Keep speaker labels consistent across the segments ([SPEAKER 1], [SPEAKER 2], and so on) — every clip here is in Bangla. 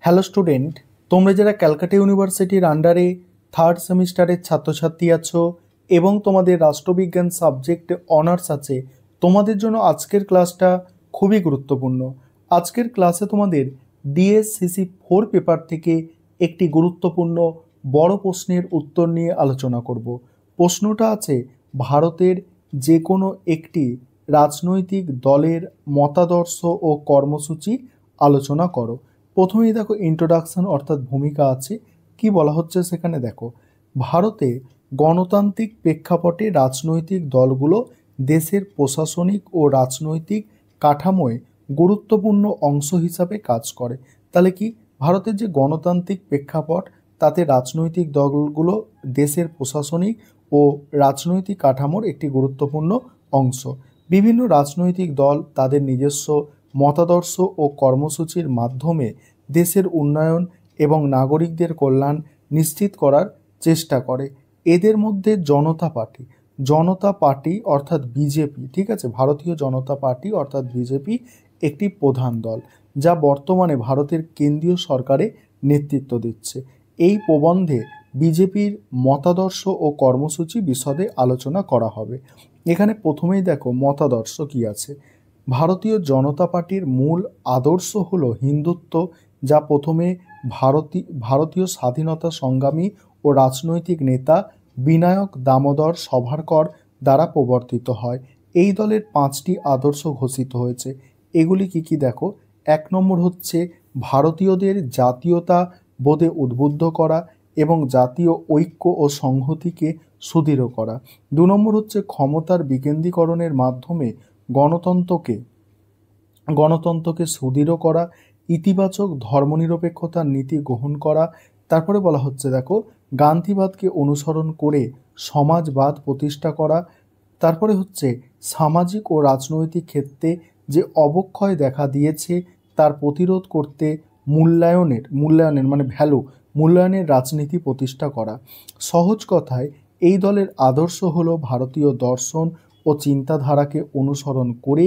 [SPEAKER 1] হ্যালো স্টুডেন্ট, তোমরা যারা ক্যালকাটা ইউনিভার্সিটির আন্ডারে থার্ড সেমিস্টারের ছাত্রছাত্রী আছো এবং তোমাদের রাষ্ট্রবিজ্ঞান সাবজেক্টে অনার্স আছে, তোমাদের জন্য আজকের ক্লাসটা খুবই গুরুত্বপূর্ণ। আজকের ক্লাসে তোমাদের ডিএসসিসি 4 পেপার থেকে একটি গুরুত্বপূর্ণ বড় প্রশ্নের উত্তর নিয়ে আলোচনা করব। প্রশ্নটা আছে, ভারতের যে কোনো একটি রাজনৈতিক দলের মতাদর্শ ও কর্মসূচি আলোচনা করো। প্রথমেই দেখো ইন্ট্রোডাকশন অর্থাৎ ভূমিকা আছে। কি বলা হচ্ছে সেখানে দেখো, ভারতে গণতান্ত্রিক প্রেক্ষাপটে রাজনৈতিক দলগুলো দেশের প্রশাসনিক ও রাজনৈতিক কাঠামোয় গুরুত্বপূর্ণ অংশ হিসাবে কাজ করে। তাহলে কি, ভারতের যে গণতান্ত্রিক প্রেক্ষাপট তাতে রাজনৈতিক দলগুলো দেশের প্রশাসনিক ও রাজনৈতিক কাঠামোর একটি গুরুত্বপূর্ণ অংশ। বিভিন্ন রাজনৈতিক দল তাদের নিজস্ব মতাদর্শ ও কর্মসূচির মাধ্যমে দেশের উন্নয়ন এবং নাগরিকদের কল্যাণ নিশ্চিত করার চেষ্টা করে। এদের মধ্যে জনতা পার্টি অর্থাৎ বিজেপি, ঠিক আছে, ভারতীয় জনতা পার্টি অর্থাৎ বিজেপি একটি প্রধান দল, যা বর্তমানে ভারতের কেন্দ্রীয় সরকারে নেতৃত্ব দিচ্ছে। এই প্রবন্ধে বিজেপির মতাদর্শ ও কর্মসূচি বিশদে আলোচনা করা হবে। এখানে প্রথমেই দেখো মতাদর্শ কি আছে। ভারতীয় জনতা পার্টির মূল আদর্শ হলো হিন্দুত্ব, যা প্রথমে ভারতীয় স্বাধীনতা সংগ্রামী ও রাজনৈতিক নেতা বিনায়ক দামোদর সাভারকর দ্বারা প্রবর্তিত হয়। এই দলের 5টি আদর্শ ঘোষিত হয়েছে। এগুলি কি কি দেখো, 1 নম্বর হচ্ছে ভারতীয়দের জাতীয়তা বোধে উদ্বুদ্ধ করা এবং জাতীয় ঐক্য ও সংহতিকে সুদৃঢ় করা। 2 নম্বর হচ্ছে ক্ষমতার বিকেন্দ্রীকরণের মাধ্যমে গণতন্ত্রকে সুদৃঢ় করা, ইতিবাচক ধর্মনিরপেক্ষতার নীতি গ্রহণ করা। তারপরে বলা হচ্ছে দেখো, গান্ধীবাদকে অনুসরণ করে সমাজবাদ প্রতিষ্ঠা করা। তারপরে হচ্ছে সামাজিক ও রাজনৈতিক ক্ষেত্রে যে অবক্ষয় দেখা দিয়েছে তার প্রতিরোধ করতে মূল্যায়নের মানে মূল্যায়নের রাজনীতি প্রতিষ্ঠা করা। সহজ কথায় এই দলের আদর্শ হলো ভারতীয় দর্শন ও চিন্তাধারাকে অনুসরণ করে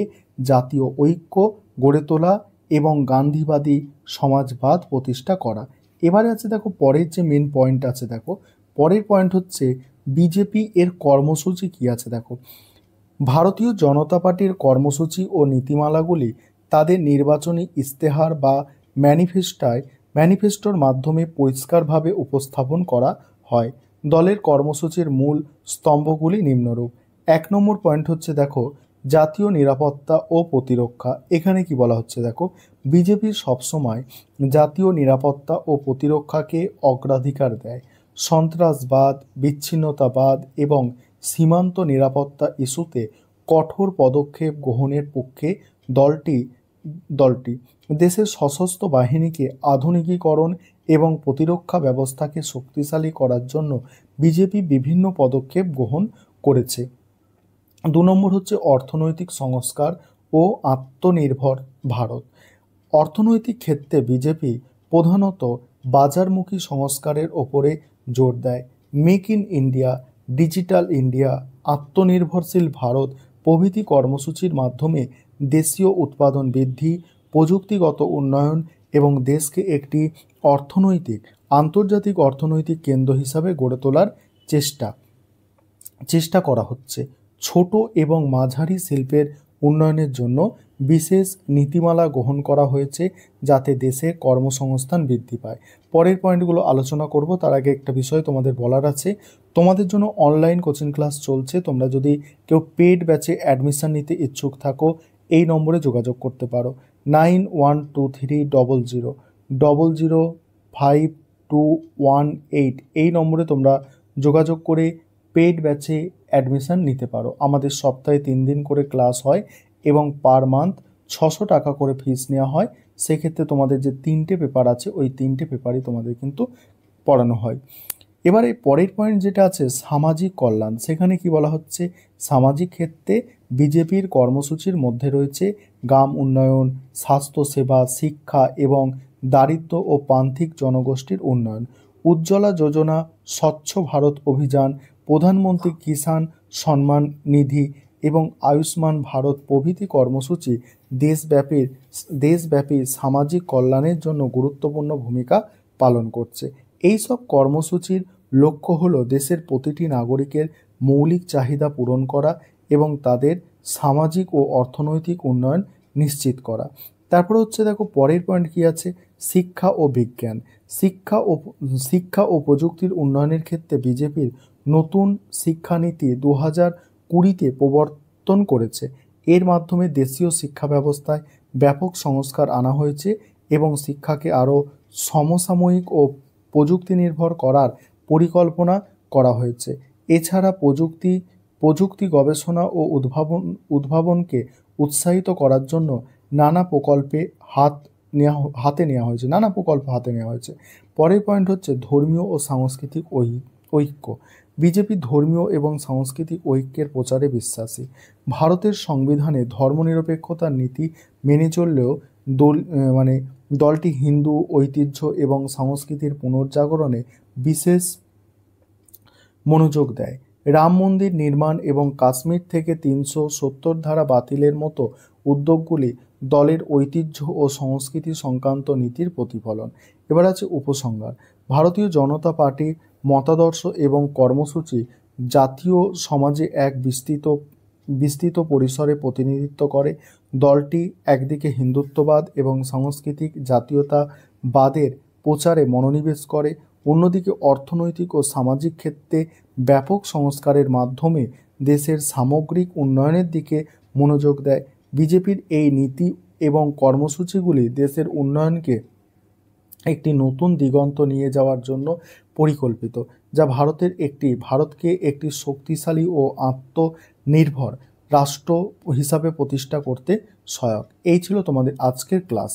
[SPEAKER 1] জাতীয় ঐক্য গড়ে তোলা এবং গান্ধীবাদী সমাজবাদ প্রতিষ্ঠা করা। এবারে আছে দেখো পরের যে মেন পয়েন্ট আছে, দেখো পরের পয়েন্ট হচ্ছে বিজেপি এর কর্মসূচি কি আছে। দেখো, ভারতীয় জনতা পার্টির কর্মসূচি ও নীতিমালাগুলি তাদের নির্বাচনী ইস্তেহার বা ম্যানিফেস্টোর মাধ্যমে পরিষ্কারভাবে উপস্থাপন করা হয়। দলের কর্মসূচির মূল স্তম্ভগুলি নিম্নরূপ। 1 নম্বর পয়েন্ট হচ্ছে দেখো, জাতীয় নিরাপত্তা ও প্রতিরক্ষা। এখানে কি বলা হচ্ছে দেখো, বিজেপি সবসময় জাতীয় নিরাপত্তা ও প্রতিরক্ষাকে অগ্রাধিকার দেয়। সন্ত্রাসবাদ, বিচ্ছিন্নতাবাদ এবং সীমান্ত নিরাপত্তা ইস্যুতে কঠোর পদক্ষেপ গ্রহণের পক্ষে দলটি দেশের সশস্ত্র বাহিনীকে আধুনিকীকরণ এবং প্রতিরক্ষা ব্যবস্থাকে শক্তিশালী করার জন্য বিজেপি বিভিন্ন পদক্ষেপ গ্রহণ করেছে। 2 নম্বর হচ্ছে অর্থনৈতিক সংস্কার ও আত্মনির্ভর ভারত। অর্থনৈতিক ক্ষেত্রে বিজেপি প্রধানত বাজারমুখী সংস্কারের ওপরে জোর দেয়। Make in India, digital India, আত্মনির্ভরশীল ভারত প্রভৃতি কর্মসূচির মাধ্যমে দেশীয় উৎপাদন বৃদ্ধি, প্রযুক্তিগত উন্নয়ন এবং দেশকে একটি আন্তর্জাতিক অর্থনৈতিক কেন্দ্র হিসাবে গড়ে তোলার চেষ্টা করা হচ্ছে। ছোট এবং মাঝারি শিল্পের উন্নয়নের জন্য বিশেষ নীতিমালা গ্রহণ করা হয়েছে, যাতে দেশে কর্মসংস্থান বৃদ্ধি পায়। পরের পয়েন্টগুলো আলোচনা করব, তার আগে একটা বিষয় তোমাদের বলার আছে। তোমাদের জন্য অনলাইন কোচিং ক্লাস চলছে। তোমরা যদি কেউ পেড ব্যাচে অ্যাডমিশন নিতে ইচ্ছুক থাকো, এই নম্বরে যোগাযোগ করতে পারো 912300005218। এই নম্বরে তোমরা যোগাযোগ করে পেড ব্যাচে অ্যাডমিশন নিতে পারো। আমাদের সপ্তাহে 3 দিন করে ক্লাস হয় এবং পার মান্থ 600 টাকা করে ফিস নেওয়া হয়। সেক্ষেত্রে তোমাদের যে 3টে পেপার আছে ওই 3টে পেপারই তোমাদের কিন্তু পড়ানো হয়। এবারে পরের পয়েন্ট যেটা আছে সামাজিক কল্যাণ, সেখানে কি বলা হচ্ছে, সামাজিক ক্ষেত্রে বিজেপির কর্মসূচির মধ্যে রয়েছে গ্রাম উন্নয়ন, স্বাস্থ্যসেবা, শিক্ষা এবং দারিদ্র্য ও প্রান্তিক জনগোষ্ঠীর উন্নয়ন। উজ্জ্বলা যোজনা, স্বচ্ছ ভারত অভিযান, প্রধানমন্ত্রী কিষাণ সম্মান নিধি এবং আয়ুষ্মান ভারত প্রভৃতি কর্মসূচি দেশব্যাপী সামাজিক কল্যাণের জন্য গুরুত্বপূর্ণ ভূমিকা পালন করছে। এই সব কর্মসূচির লক্ষ্য হলো দেশের প্রতিটি নাগরিকের মৌলিক চাহিদা পূরণ করা এবং তাদের সামাজিক ও অর্থনৈতিক উন্নয়ন নিশ্চিত করা। তারপরে হচ্ছে দেখো পরের পয়েন্ট কি আছে, শিক্ষা ও বিজ্ঞান। শিক্ষা ও প্রযুক্তির উন্নয়নের ক্ষেত্রে বিজেপির নতুন শিক্ষানীতি 2020-তে প্রবর্তন করেছে। এর মাধ্যমে দেশীয় শিক্ষা ব্যবস্থায় ব্যাপক সংস্কার আনা হয়েছে এবং শিক্ষাকে আরও সমসাময়িক ও প্রযুক্তি নির্ভর করার পরিকল্পনা করা হয়েছে। এছাড়া প্রযুক্তি গবেষণা ও উদ্ভাবনকে উৎসাহিত করার জন্য নানা প্রকল্পে হাতে নেওয়া হয়েছে। পরের পয়েন্ট হচ্ছে ধর্মীয় ও সাংস্কৃতিক ঐক্য। বিজেপি ধর্মীয় এবং সাংস্কৃতিক ঐক্যের প্রচারে বিশ্বাসী। ভারতের সংবিধানে ধর্মনিরপেক্ষতার নীতি মেনে চললেও দলটি হিন্দু ঐতিহ্য এবং সংস্কৃতির পুনর্জাগরণে বিশেষ মনোযোগ দেয়। রাম মন্দির নির্মাণ এবং কাশ্মীর থেকে 370 ধারা বাতিলের মতো উদ্যোগগুলি দলের ঐতিহ্য ও সংস্কৃতি সংক্রান্ত নীতির প্রতিফলন। এবার আছে উপসংহার। ভারতীয় জনতা পার্টির মতাদর্শ এবং কর্মসূচি জাতীয় সমাজে এক বিস্তৃত পরিসরে প্রতিনিধিত্ব করে। দলটি একদিকে হিন্দুত্ববাদ এবং সাংস্কৃতিক জাতীয়তাবাদের প্রচারে মনোনিবেশ করে, অন্যদিকে অর্থনৈতিক ও সামাজিক ক্ষেত্রে ব্যাপক সংস্কারের মাধ্যমে দেশের সামগ্রিক উন্নয়নের দিকে মনোযোগ দেয়। বিজেপির এই নীতি এবং কর্মসূচিগুলি দেশের উন্নয়নকে একটি নতুন দিগন্ত নিয়ে যাওয়ার জন্য পরিকল্পিত, যা ভারতকে একটি শক্তিশালী ও আত্মনির্ভর রাষ্ট্র হিসাবে প্রতিষ্ঠা করতে সহায়ক। এই ছিল তোমাদের আজকের ক্লাস।